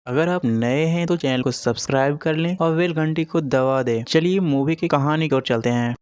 अगर आप नए हैं तो चैनल को सब्सक्राइब कर लें और बेल घंटी को दबा दें। चलिए मूवी की कहानी की ओर चलते हैं।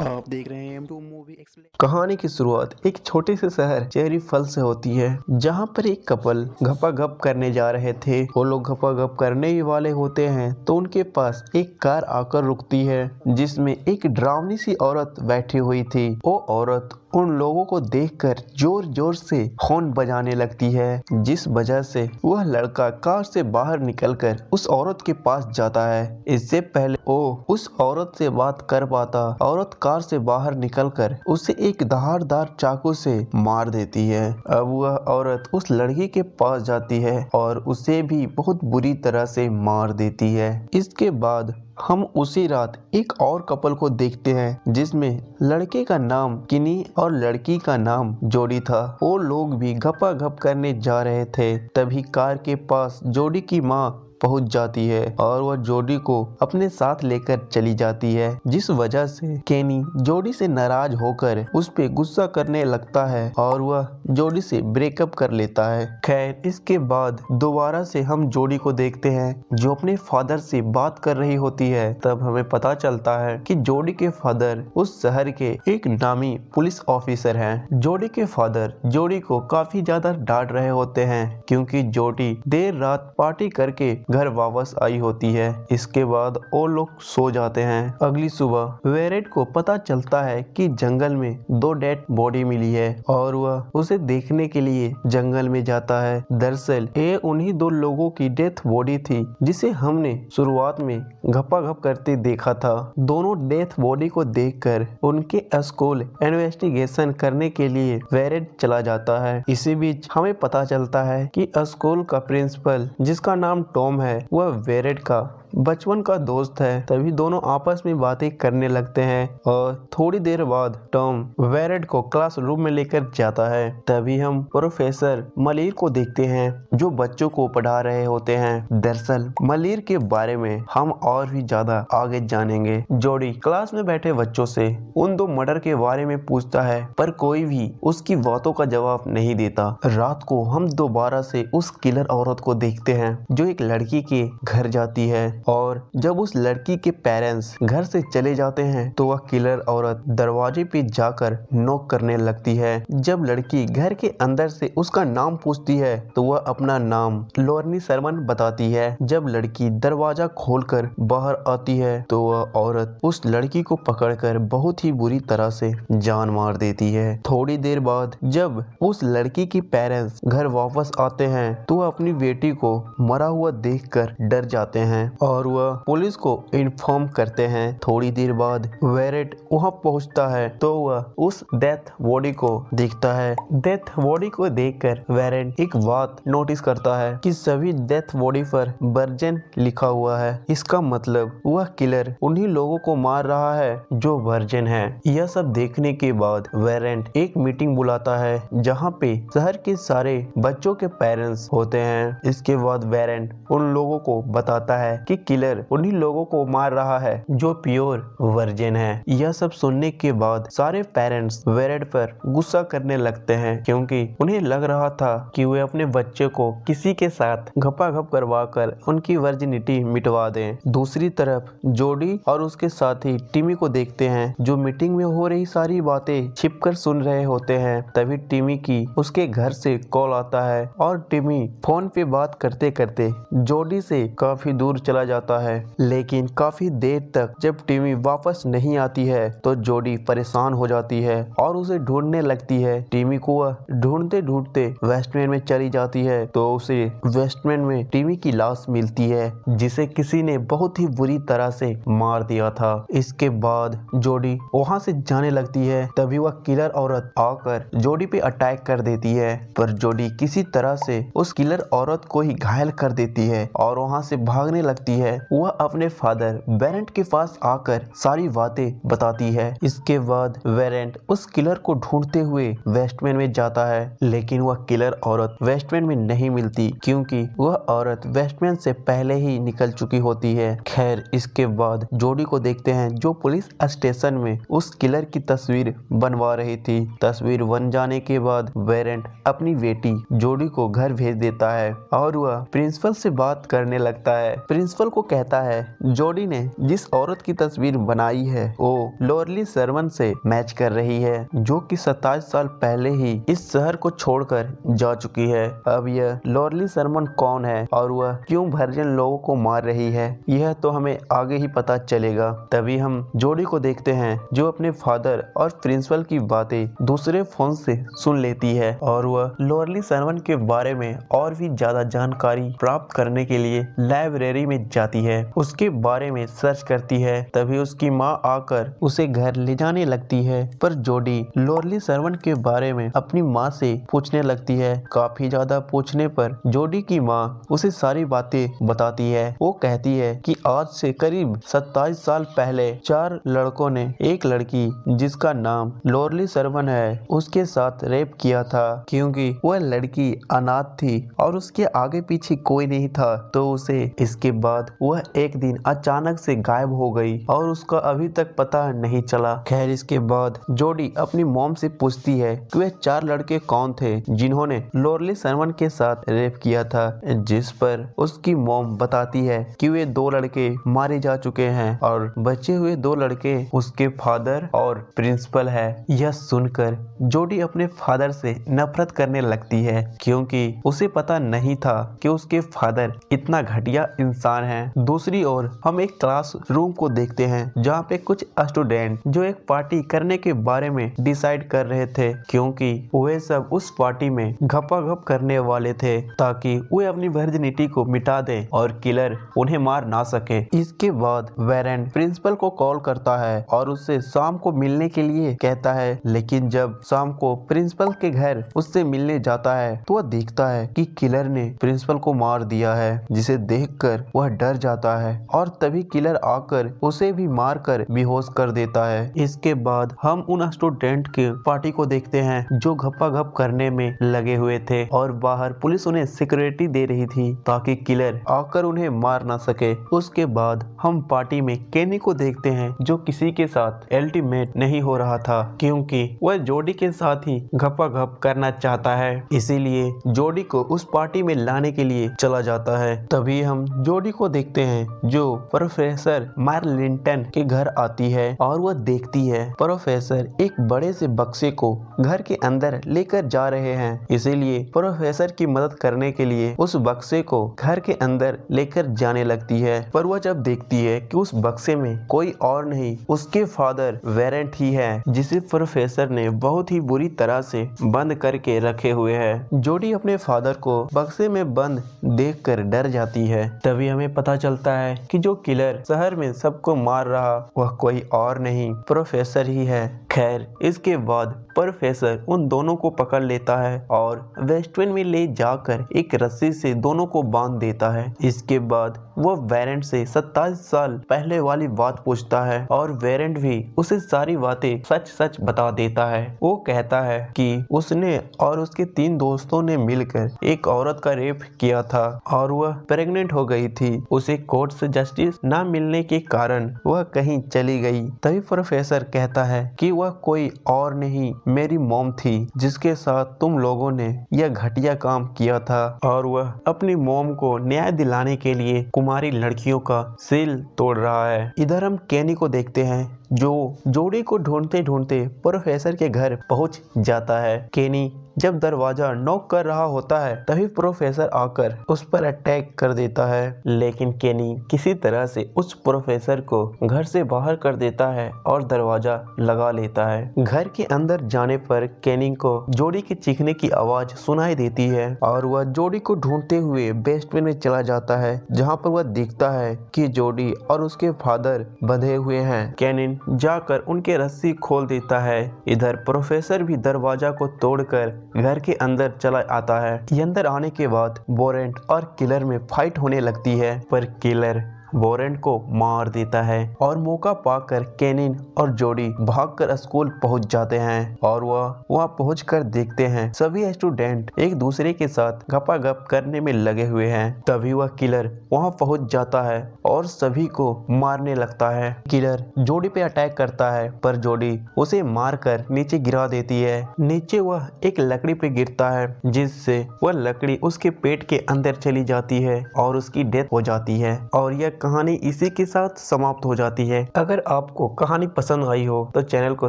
आप देख रहे हैं M2 मूवी एक्सप्लेन। कहानी की शुरुआत एक छोटे से शहर चेरी फल से होती है, जहाँ पर एक कपल गपागप करने जा रहे थे। वो लोग गपागप करने ही वाले होते हैं तो उनके पास एक कार आकर रुकती है, जिसमें एक डरावनी सी औरत बैठी हुई थी। वो औरत उन लोगों को देखकर जोर जोर से हॉर्न बजाने लगती है, जिस वजह से वह लड़का कार से बाहर निकलकर उस औरत के पास जाता है। इससे पहले वो उस औरत से बात कर पाता, औरत कार से बाहर निकलकर उसे एक धारदार चाकू से मार देती है। अब वह औरत उस लड़की के पास जाती है और उसे भी बहुत बुरी तरह से मार देती है। इसके बाद हम उसी रात एक और कपल को देखते हैं, जिसमें लड़के का नाम किनी और लड़की का नाम जोडी था। वो लोग भी गपागप करने जा रहे थे, तभी कार के पास जोडी की माँ पहुंच जाती है और वह जोडी को अपने साथ लेकर चली जाती है, जिस वजह से केनी जोडी से नाराज होकर उस पे गुस्सा करने लगता है और वह जोडी से ब्रेकअप कर लेता है। खैर, इसके बाद दोबारा से हम जोडी को देखते हैं, जो अपने फादर से बात कर रही होती है। तब हमें पता चलता है कि जोडी के फादर उस शहर के एक नामी पुलिस ऑफिसर हैं। जोडी के फादर जोडी को काफी ज्यादा डांट रहे होते हैं, क्योंकि जोडी देर रात पार्टी करके घर वापस आई होती है। इसके बाद वो लोग सो जाते हैं। अगली सुबह वेरेट को पता चलता है कि जंगल में 2 डेड बॉडी मिली है और वह उसे देखने के लिए जंगल में जाता है। दरअसल ये उन्हीं 2 लोगों की डेथ बॉडी थी, जिसे हमने शुरुआत में गपागप करते देखा था। दोनों डेथ बॉडी को देखकर उनके स्कूल इन्वेस्टिगेशन करने के लिए वेरेट चला जाता है। इसी बीच हमें पता चलता है कि स्कूल का प्रिंसिपल, जिसका नाम टॉम है, वह वेरेट का बचपन का दोस्त है। तभी दोनों आपस में बातें करने लगते हैं और थोड़ी देर बाद टॉम वेरेट को क्लासरूम में लेकर जाता है। तभी हम प्रोफेसर मलिर को देखते हैं, जो बच्चों को पढ़ा रहे होते हैं। दरअसल मलिर के बारे में हम और भी ज्यादा आगे जानेंगे। जोडी क्लास में बैठे बच्चों से उन 2 मर्डर के बारे में पूछता है, पर कोई भी उसकी बातों का जवाब नहीं देता। रात को हम दोबारा से उस किलर औरत को देखते हैं, जो एक लड़की के घर जाती है और जब उस लड़की के पेरेंट्स घर से चले जाते हैं तो वह किलर औरत दरवाजे पे जाकर नॉक करने लगती है। जब लड़की घर के अंदर से उसका नाम पूछती है तो वह अपना नाम लोरनी सरमन बताती है। जब लड़की दरवाजा खोलकर बाहर आती है तो वह औरत उस लड़की को पकड़कर बहुत ही बुरी तरह से जान मार देती है। थोड़ी देर बाद जब उस लड़की की पेरेंट्स घर वापस आते हैं तो वह अपनी बेटी को मरा हुआ देखकर डर जाते हैं और वह पुलिस को इन्फॉर्म करते हैं। थोड़ी देर बाद वेरेट वहां पहुंचता है तो वह उस डेथ बॉडी को देखता है। डेथ बॉडी को देखकर वेरेट एक बात नोटिस करता है कि सभी डेथ बॉडी पर वर्जिन लिखा हुआ है। इसका मतलब वह किलर उन्हीं लोगों को मार रहा है जो वर्जिन है। यह सब देखने के बाद वेरेट एक मीटिंग बुलाता है, जहाँ पे शहर के सारे बच्चों के पेरेंट्स होते हैं। इसके बाद वेरेट उन लोगों को बताता है कि किलर उन्हीं लोगों को मार रहा है जो प्योर वर्जिन है। यह सब सुनने के बाद सारे पेरेंट्स वेरेट पर गुस्सा करने लगते हैं, क्योंकि उन्हें लग रहा था कि वे अपने बच्चे को किसी के साथ गपागप करवाकर उनकी वर्जिनिटी मिटवा दें। दूसरी तरफ जोडी और उसके साथी टिमी को देखते हैं, जो मीटिंग में हो रही सारी बातें छिपकर सुन रहे होते हैं। तभी टिमी की उसके घर से कॉल आता है और टिमी फोन पे बात करते करते जोडी से काफी दूर चला जाता है। लेकिन काफी देर तक जब टिमी वापस नहीं आती है तो जोडी परेशान हो जाती है और उसे ढूंढने लगती है। टिमी को वह ढूंढते ढूंढते वेस्टमैन में चली जाती है तो उसे वेस्टमैन में टिमी की लाश मिलती है, जिसे किसी ने बहुत ही बुरी तरह से मार दिया था। इसके बाद जोडी वहां से जाने लगती है। तभी वह किलर औरत आकर जोडी पे अटैक कर देती है, पर जोडी किसी तरह से उस किलर औरत को ही घायल कर देती है और वहां से भागने लगती है वह अपने फादर वेरेंट के पास आकर सारी बातें बताती है। इसके बाद वेरेंट उस किलर को ढूंढते हुए वेस्टमैन में जाता है, लेकिन वह किलर औरत वेस्टमैन में नहीं मिलती क्योंकि वह औरत वेस्टमैन से पहले ही निकल चुकी होती है। खैर, इसके बाद जोडी को देखते हैं जो पुलिस स्टेशन में उस किलर की तस्वीर बनवा रही थी। तस्वीर बन जाने के बाद वेरेंट अपनी बेटी जोडी को घर भेज देता है और वह प्रिंसिपल से बात करने लगता है। प्रिंसिपल को कहता है जोडी ने जिस औरत की तस्वीर बनाई है वो लोरली सरवन से मैच कर रही है, जो कि 27 साल पहले ही इस शहर को छोड़कर जा चुकी है। अब यह लोरली सरवन कौन है और वह क्यों वर्जिन लोगों को मार रही है, यह तो हमें आगे ही पता चलेगा। तभी हम जोडी को देखते हैं जो अपने फादर और प्रिंसिपल की बातें दूसरे फोन से सुन लेती है और वह लोरली सरवन के बारे में और भी ज्यादा जानकारी प्राप्त करने के लिए लाइब्रेरी में जाती है। उसके बारे में सर्च करती है। तभी उसकी माँ आकर उसे घर ले जाने लगती है, पर जोडी लोरली सरवन के बारे में अपनी माँ से पूछने लगती है। काफी ज्यादा पूछने पर जोडी की माँ उसे सारी बातें बताती है। वो कहती है कि आज से करीब 27 साल पहले 4 लड़कों ने एक लड़की जिसका नाम लोरली सरवन है उसके साथ रेप किया था। क्योंकि वह लड़की अनाथ थी और उसके आगे पीछे कोई नहीं था, तो उसे इसके बाद वह एक दिन अचानक से गायब हो गई और उसका अभी तक पता नहीं चला। खैर, इसके बाद जोडी अपनी मॉम से पूछती है कि वे 4 लड़के कौन थे जिन्होंने लोरली सरवन के साथ रेप किया था, जिस पर उसकी मॉम बताती है कि वे 2 लड़के मारे जा चुके हैं और बचे हुए 2 लड़के उसके फादर और प्रिंसिपल है। यह सुनकर जोडी अपने फादर से नफरत करने लगती है क्योंकि उसे पता नहीं था कि उसके फादर इतना घटिया इंसान है। दूसरी ओर हम एक क्लास रूम को देखते हैं जहाँ पे कुछ स्टूडेंट जो एक पार्टी करने के बारे में डिसाइड कर रहे थे, क्योंकि वे सब उस पार्टी में घपाघप करने वाले थे ताकि वे अपनी वर्जिनिटी को मिटा दे और किलर उन्हें मार ना सके। इसके बाद वेरेंट प्रिंसिपल को कॉल करता है और उससे शाम को मिलने के लिए कहता है, लेकिन जब शाम को प्रिंसिपल के घर उससे मिलने जाता है तो वह देखता है कि किलर ने प्रिंसिपल को मार दिया है, जिसे देखकर वह डर जाता है और तभी किलर आकर उसे भी मारकर बेहोश कर देता है। इसके बाद हम उन स्टूडेंट के पार्टी को देखते हैं जो घपाघप करने में लगे हुए थे और बाहर पुलिस उन्हें सिक्योरिटी दे रही थी ताकि किलर आकर उन्हें मार ना सके। उसके बाद हम पार्टी में केनी को देखते हैं जो किसी के साथ अल्टीमेट नहीं हो रहा था क्योंकि वह जोडी के साथ ही घपाघप करना चाहता है, इसीलिए जोडी को उस पार्टी में लाने के लिए चला जाता है। तभी हम जोडी को देखते हैं जो प्रोफेसर मार्लिंटन के घर आती है और वह देखती है प्रोफेसर एक बड़े से बक्से को घर के अंदर लेकर जा रहे हैं, इसीलिए प्रोफेसर की मदद करने के लिए उस बक्से को घर के अंदर लेकर जाने लगती है। पर वह जब देखती है कि उस बक्से में कोई और नहीं उसके फादर वेरेंट ही है, जिसे प्रोफेसर ने बहुत ही बुरी तरह से बंद करके रखे हुए है। जोडी अपने फादर को बक्से में बंद देखकर डर जाती है। तभी हमें पता चलता है कि जो किलर शहर में सबको मार रहा वह कोई और नहीं प्रोफेसर ही है। खैर, इसके बाद प्रोफेसर उन दोनों को पकड़ लेता है और वेस्टमैन में ले जाकर एक रस्सी से दोनों को बांध देता है। इसके बाद वह वेरेंट से 27 साल पहले वाली बात पूछता है और वेरेंट भी उसे सारी बातें सच सच बता देता है। वो कहता है कि उसने और उसके 3 दोस्तों ने मिलकर एक औरत का रेप किया था और वह प्रेग्नेंट हो गई थी। उसे कोर्ट से जस्टिस न मिलने के कारण वह कहीं चली गई। तभी प्रोफेसर कहता है कि वह कोई और नहीं मेरी मॉम थी जिसके साथ तुम लोगों ने यह घटिया काम किया था, और वह अपनी मॉम को न्याय दिलाने के लिए कुमारी लड़कियों का सील तोड़ रहा है। इधर हम केनी को देखते हैं जो जोडी को ढूंढते ढूंढते प्रोफेसर के घर पहुंच जाता है। केनी जब दरवाजा नॉक कर रहा होता है तभी प्रोफेसर आकर उस पर अटैक कर देता है, लेकिन केनी किसी तरह से उस प्रोफेसर को घर से बाहर कर देता है और दरवाजा लगा लेता है। घर के अंदर जाने पर केनी को जोडी के चीखने की आवाज सुनाई देती है और वह जोडी को ढूंढते हुए बेसमेंट में चला जाता है, जहाँ पर वह देखता है कि जोडी और उसके फादर बंधे हुए हैं। केनी जाकर उनके रस्सी खोल देता है। इधर प्रोफेसर भी दरवाजा को तोड़कर घर के अंदर चला आता है। अंदर आने के बाद बोरेंट और किलर में फाइट होने लगती है, पर किलर वॉरेंट को मार देता है और मौका पाकर केनिन और जोडी भागकर स्कूल पहुंच जाते हैं और वह वहां पहुंचकर देखते हैं सभी स्टूडेंट एक दूसरे के साथ गपागप करने में लगे हुए हैं। तभी वह किलर वहां पहुंच जाता है और सभी को मारने लगता है। किलर जोडी पे अटैक करता है पर जोडी उसे मारकर नीचे गिरा देती है। नीचे वह एक लकड़ी पे गिरता है जिससे वह लकड़ी उसके पेट के अंदर चली जाती है और उसकी डेथ हो जाती है और यह कहानी इसी के साथ समाप्त हो जाती है। अगर आपको कहानी पसंद आई हो तो चैनल को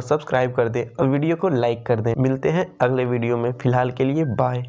सब्सक्राइब कर दें और वीडियो को लाइक कर दें। मिलते हैं अगले वीडियो में, फिलहाल के लिए बाय।